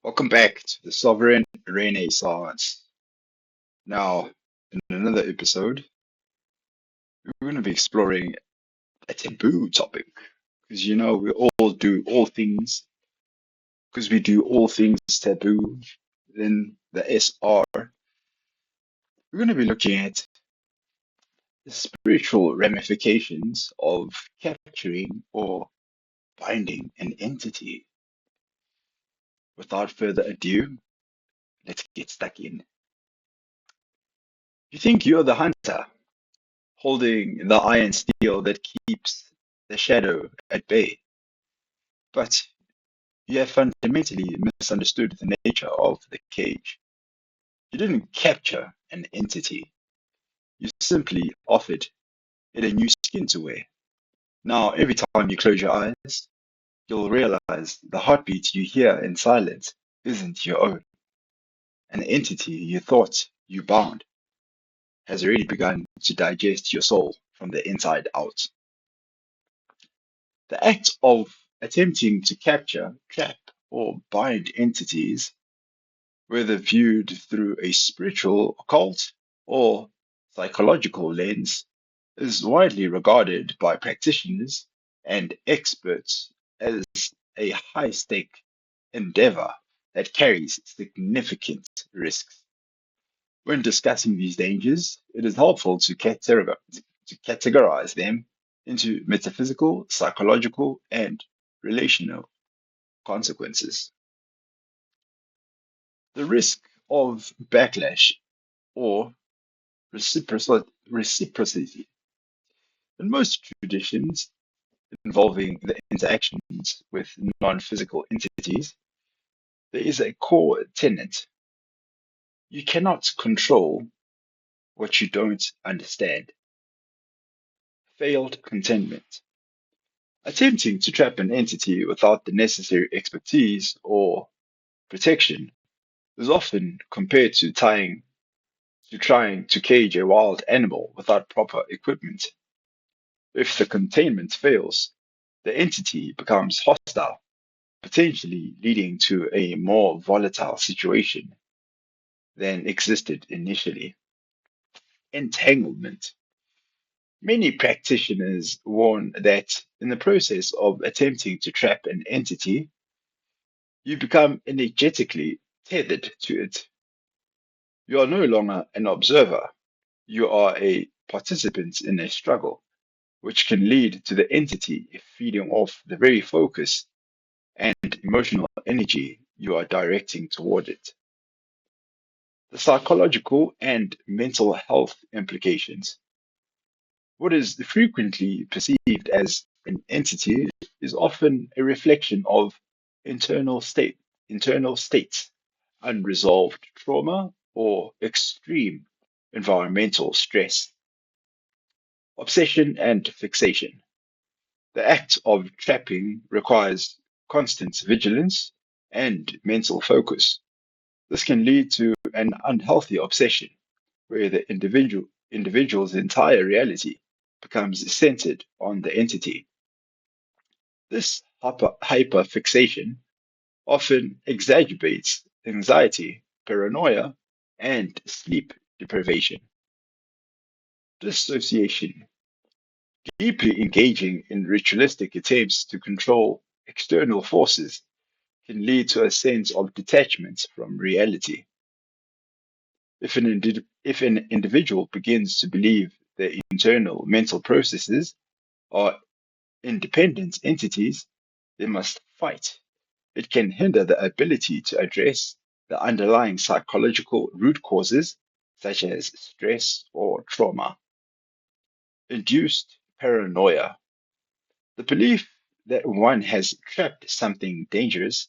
Welcome back to the Sovereign Renaissance. Now, in another episode, we're going to be exploring a taboo topic because we all do all things, because we do all things taboo. Then the SR, we're going to be looking at the spiritual ramifications of capturing or binding an entity. Without further ado, let's get stuck in. You think you're the hunter, holding the iron steel that keeps the shadow at bay. But you have fundamentally misunderstood the nature of the cage. You didn't capture an entity, you simply offered it a new skin to wear. Now, every time you close your eyes, you'll realize the heartbeat you hear in silence isn't your own. An entity you thought you bound has already begun to digest your soul from the inside out. The act of attempting to capture, trap, or bind entities, whether viewed through a spiritual, occult, or psychological lens, is widely regarded by practitioners and experts as a high stake endeavor that carries significant risks. When discussing these dangers, it is helpful to categorize them into metaphysical, psychological, and relational consequences. The risk of backlash or reciprocity. In most traditions involving the interactions with non physical entities, there is a core tenet: you cannot control what you don't understand. Failed containment. Attempting to trap an entity without the necessary expertise or protection is often compared to trying to cage a wild animal without proper equipment. If the containment fails, the entity becomes hostile, potentially leading to a more volatile situation than existed initially. Entanglement. Many practitioners warn that in the process of attempting to trap an entity, you become energetically tethered to it. You are no longer an observer, you are a participant in a struggle, which can lead to the entity feeding off the very focus and emotional energy you are directing toward it. The psychological and mental health implications. What is frequently perceived as an entity is often a reflection of internal state, internal states, unresolved trauma, or extreme environmental stress. Obsession and fixation. The act of trapping requires constant vigilance and mental focus. This can lead to an unhealthy obsession where the individual's entire reality becomes centered on the entity. This hyperfixation often exacerbates anxiety, paranoia, and sleep deprivation. Dissociation. Deeply engaging in ritualistic attempts to control external forces can lead to a sense of detachment from reality. If an individual begins to believe their internal mental processes are independent entities they must fight, it can hinder the ability to address the underlying psychological root causes, such as stress or trauma. Induced paranoia. The belief that one has trapped something dangerous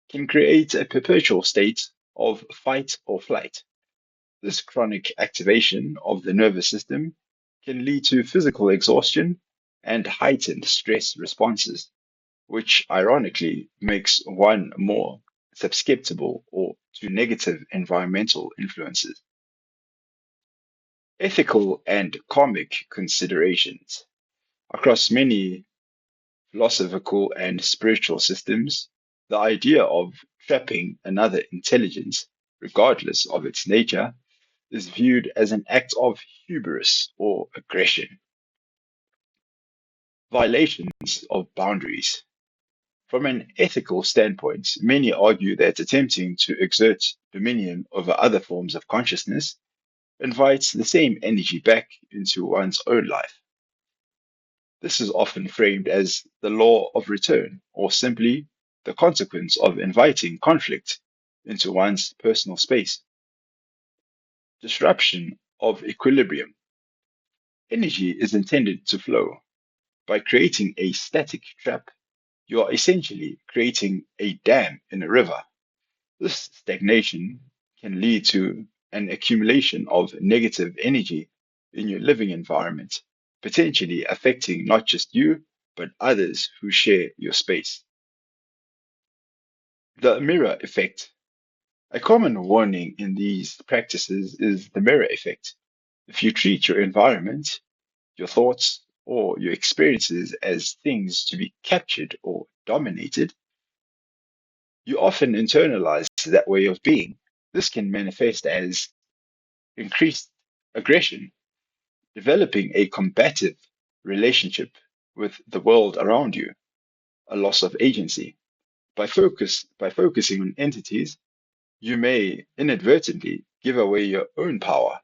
can create a perpetual state of fight or flight. This chronic activation of the nervous system can lead to physical exhaustion and heightened stress responses, which ironically makes one more susceptible to negative environmental influences. Ethical and karmic considerations. Across many philosophical and spiritual systems, The idea of trapping another intelligence, regardless of its nature, is viewed as an act of hubris or aggression. Violations of boundaries. From an ethical standpoint, many argue that attempting to exert dominion over other forms of consciousness invites the same energy back into one's own life. This is often framed as the law of return, or simply the consequence of inviting conflict into one's personal space. Disruption of equilibrium. Energy is intended to flow. By creating a static trap, you are essentially creating a dam in a river. This stagnation can lead to an accumulation of negative energy in your living environment, potentially affecting not just you, but others who share your space. The mirror effect. A common warning in these practices is the mirror effect. If you treat your environment, your thoughts, or your experiences as things to be captured or dominated, you often internalize that way of being. This can manifest as increased aggression, developing a combative relationship with the world around you, a loss of agency. By focusing on entities, you may inadvertently give away your own power,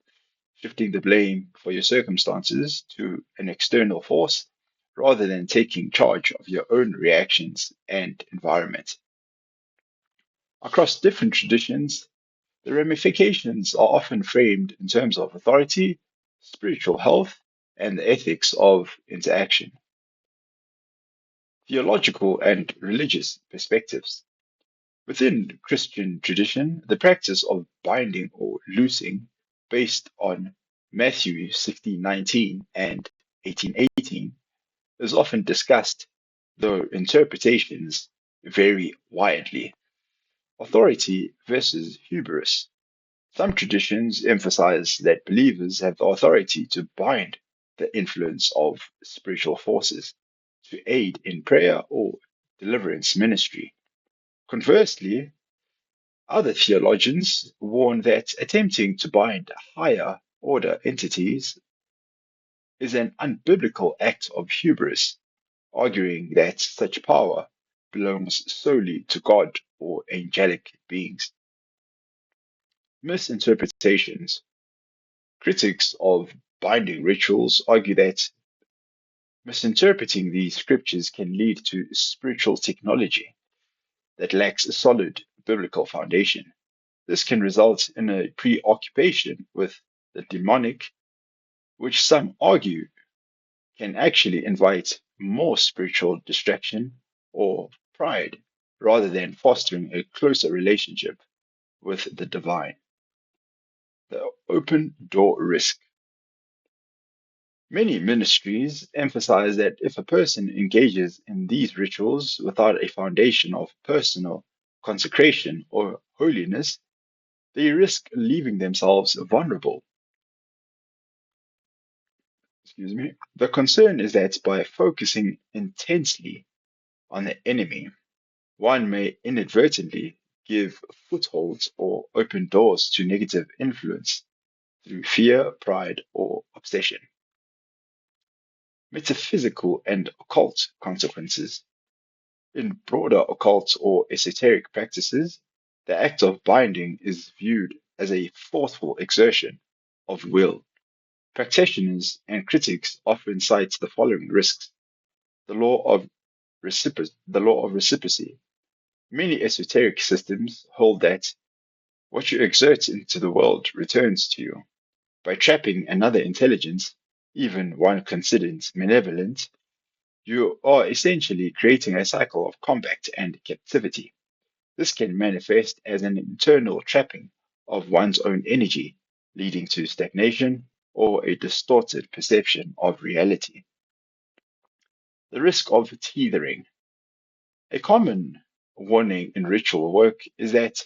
shifting the blame for your circumstances to an external force rather than taking charge of your own reactions and environment. Across different traditions, the ramifications are often framed in terms of authority, spiritual health, and the ethics of interaction. Theological and religious perspectives. Within Christian tradition, the practice of binding or loosing, based on Matthew 16:19 and 18:18, is often discussed, though interpretations vary widely. Authority versus hubris. Some traditions emphasize that believers have the authority to bind the influence of spiritual forces, to aid in prayer or deliverance ministry. Conversely, other theologians warn that attempting to bind higher order entities is an unbiblical act of hubris, arguing that such power belongs solely to God or angelic beings. Misinterpretations. Critics of binding rituals argue that misinterpreting these scriptures can lead to spiritual technology that lacks a solid biblical foundation. This can result in a preoccupation with the demonic, which some argue can actually invite more spiritual distraction or pride rather than fostering a closer relationship with the divine. The open door risk. Many ministries emphasize that if a person engages in these rituals without a foundation of personal consecration or holiness, they risk leaving themselves vulnerable. Excuse me. The concern is that by focusing intensely on the enemy, one may inadvertently give footholds or open doors to negative influence through fear, pride, or obsession. Metaphysical and occult consequences. In broader occult or esoteric practices, the act of binding is viewed as a forceful exertion of will. Practitioners and critics often cite the following risks: the law of reciprocity. Many esoteric systems hold that what you exert into the world returns to you. By trapping another intelligence, even one considered malevolent, you are essentially creating a cycle of combat and captivity. This can manifest as an internal trapping of one's own energy, leading to stagnation or a distorted perception of reality. The risk of teethering. A common warning in ritual work is that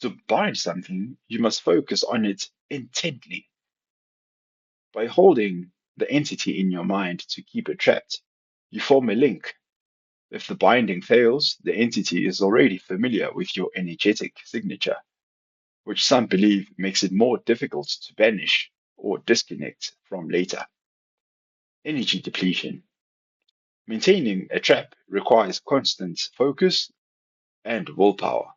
to bind something, you must focus on it intently. By holding the entity in your mind to keep it trapped, you form a link. If the binding fails, the entity is already familiar with your energetic signature, which some believe makes it more difficult to banish or disconnect from later. Energy depletion. Maintaining a trap requires constant focus and willpower.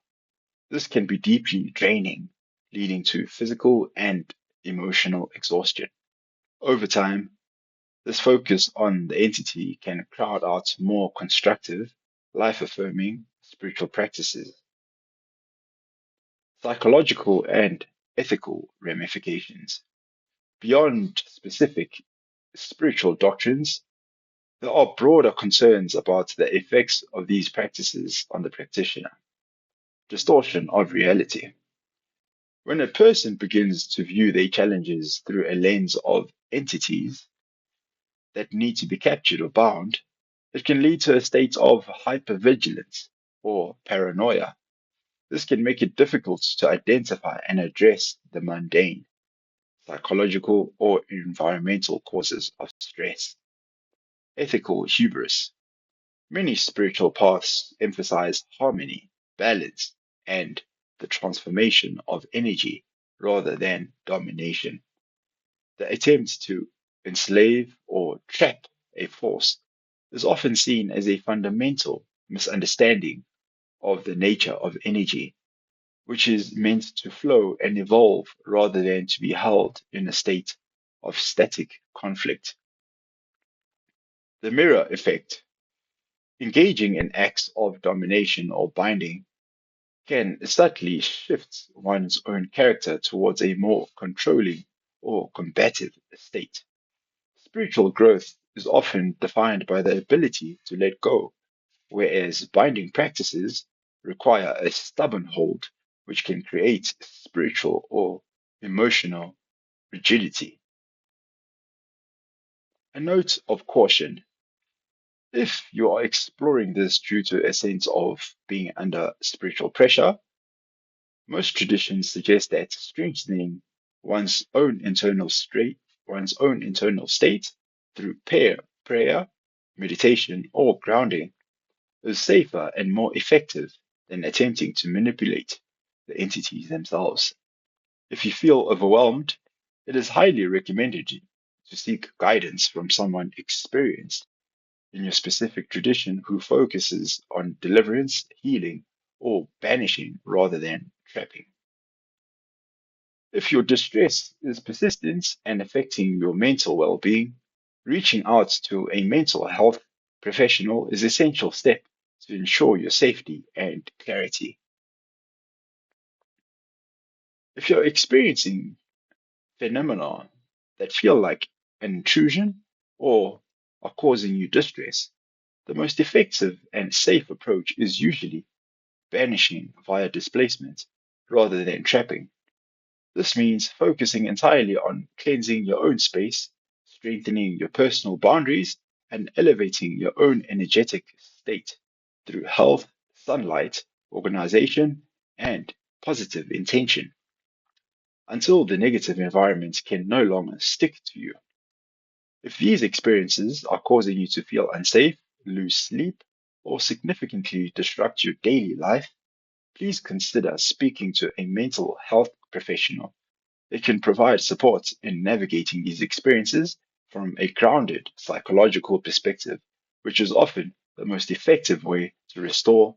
This can be deeply draining, leading to physical and emotional exhaustion. Over time, this focus on the entity can crowd out more constructive, life affirming spiritual practices. Psychological and ethical ramifications. Beyond specific spiritual doctrines, there are broader concerns about the effects of these practices on the practitioner. Distortion of reality. When a person begins to view their challenges through a lens of entities that need to be captured or bound, it can lead to a state of hypervigilance or paranoia. This can make it difficult to identify and address the mundane, psychological, or environmental causes of stress. Ethical hubris. Many spiritual paths emphasize harmony, balance, and the transformation of energy rather than domination. The attempt to enslave or trap a force is often seen as a fundamental misunderstanding of the nature of energy, which is meant to flow and evolve rather than to be held in a state of static conflict. The mirror effect. Engaging in acts of domination or binding can subtly shift one's own character towards a more controlling or combative state. Spiritual growth is often defined by the ability to let go, whereas binding practices require a stubborn hold, which can create spiritual or emotional rigidity. A note of caution. If you are exploring this due to a sense of being under spiritual pressure, most traditions suggest that strengthening one's own internal state through prayer, meditation, or grounding is safer and more effective than attempting to manipulate the entities themselves. If you feel overwhelmed, it is highly recommended to seek guidance from someone experienced in your specific tradition who focuses on deliverance, healing, or banishing rather than trapping. If your distress is persistent and affecting your mental well being, reaching out to a mental health professional is an essential step to ensure your safety and clarity. If you're experiencing phenomena that feel like an intrusion or are causing you distress, the most effective and safe approach is usually banishing via displacement rather than trapping. This means focusing entirely on cleansing your own space, strengthening your personal boundaries, and elevating your own energetic state through health, sunlight, organization, and positive intention until the negative environment can no longer stick to you. If these experiences are causing you to feel unsafe, lose sleep, or significantly disrupt your daily life, please consider speaking to a mental health professional. They can provide support in navigating these experiences from a grounded psychological perspective, which is often the most effective way to restore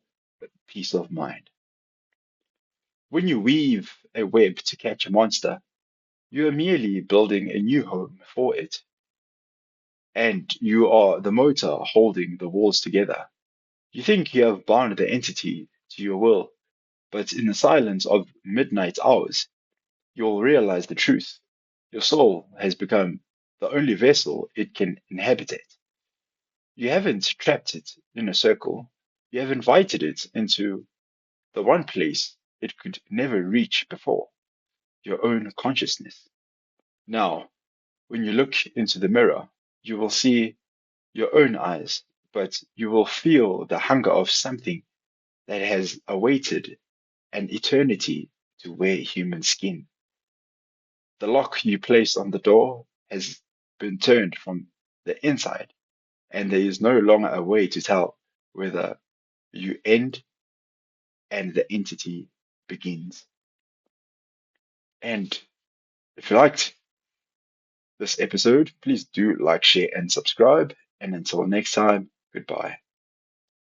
peace of mind. When you weave a web to catch a monster, you are merely building a new home for it, and you are the motor holding the walls together. You think you have bound the entity to your will, but in the silence of midnight hours, you will realize the truth. Your soul has become the only vessel it can inhabit. You haven't trapped it in a circle. You have invited it into the one place it could never reach before, your own consciousness. Now, when you look into the mirror, you will see your own eyes, but you will feel the hunger of something that has awaited an eternity to wear human skin. The lock you placed on the door has been turned from the inside, and there is no longer a way to tell whether you end and the entity begins. And if you liked this episode, please do like, share, and subscribe. And until next time, goodbye.